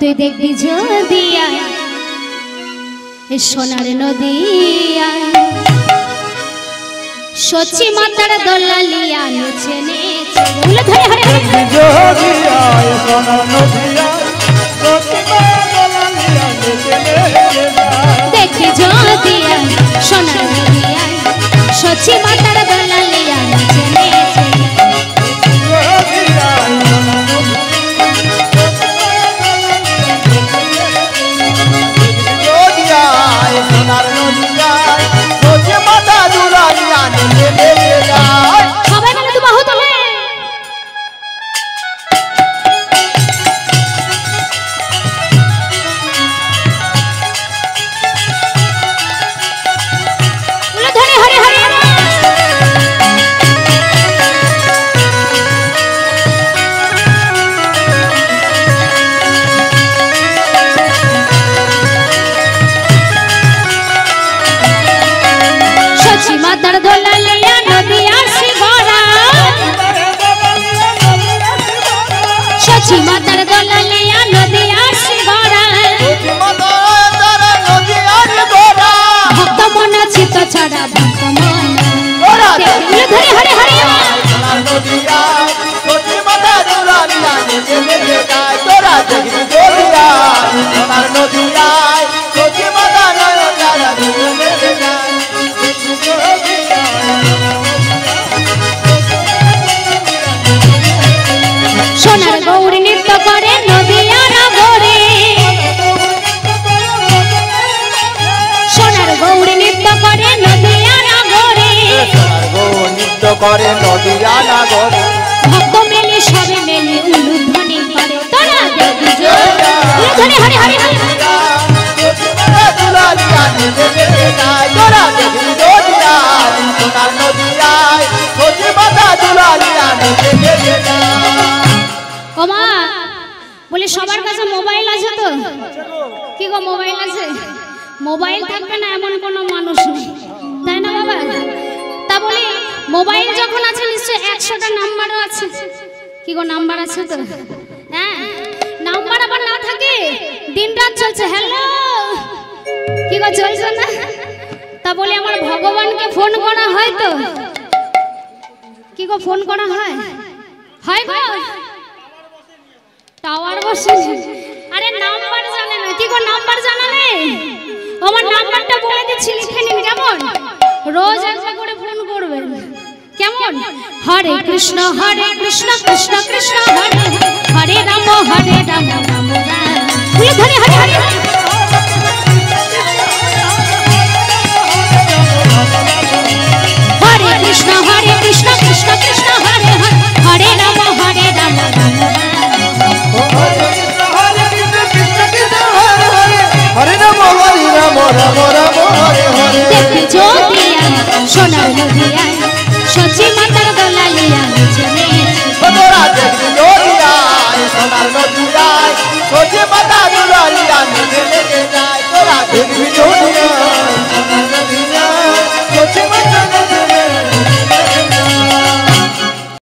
তুই দেখবি যদি সোনার নদী সচি মাতার দোলালিয়া নেচে নেচে বলে ধরে হরে হরে যদি সোনার নদী দেখবি যদি সোনার নদী সচি মাতার দোলালিয়া নেচে নেচে সবাই মানে তো বাহু তোলে ধরে হরে হরে সচি মাতার দোলালিয়া নদিয়ার শিবরা সচি মাতার দোলালিয়া নদিয়ার শিবরা ভক্ত মন চিত ছড়া ভক্ত মন ধরে হরে হরে সোনার গৌর নৃত্য করে নদিয়া নগরে সোনার গৌর নৃত্য করে নদিয়া নগরে নৃত্য করে নদিয়া নগরে ভক্ত মেলে সবে মেলে উলুধ্বনি করে তোরা দেখবি ধরে হরে হরে ওমা বলে সবার কাছে মোবাইল আছে তো কি গো মোবাইল আছে মোবাইল থাকবে না এমন কোনো মানুষ নেই তাই না বাবা তা বলি মোবাইল যখন আছে নিশ্চয় 100টা নাম্বারও আছে কি গো নাম্বার আছে তো হ্যাঁ নাম্বার আবার না থাকে দিনরাত চলছে হ্যালো কি গো চলছে না তা বলি আমার ভগবানকে ফোন করা হয় তো কি গো ফোন করা হয় হয় গো টাওয়ার বসে আরে নাম্বার জানে না কি গো নাম্বার জানা নেই আমার নাম্বারটা বলে দিচ্ছি লিখে নিন কেমন রোজ একটা করে ফোন করবেন কেমন হরে কৃষ্ণ কৃষ্ণ কৃষ্ণ হরে হরে রাম রাম রাম ধরে হরে হরে হরে কৃষ্ণ কৃষ্ণ কৃষ্ণ হরে হরে রাম রাম হরে রাম রাম রাম হরে হরে দেখবি যদি সোনার নদিয়া সচি মাতার দোলালিয়া নেচে নেচে তোরা দেখবি যদি সোনার নদিয়া সচি মাতার দোলালিয়া নেচে নেচে যায় তোরা দেখবি যদি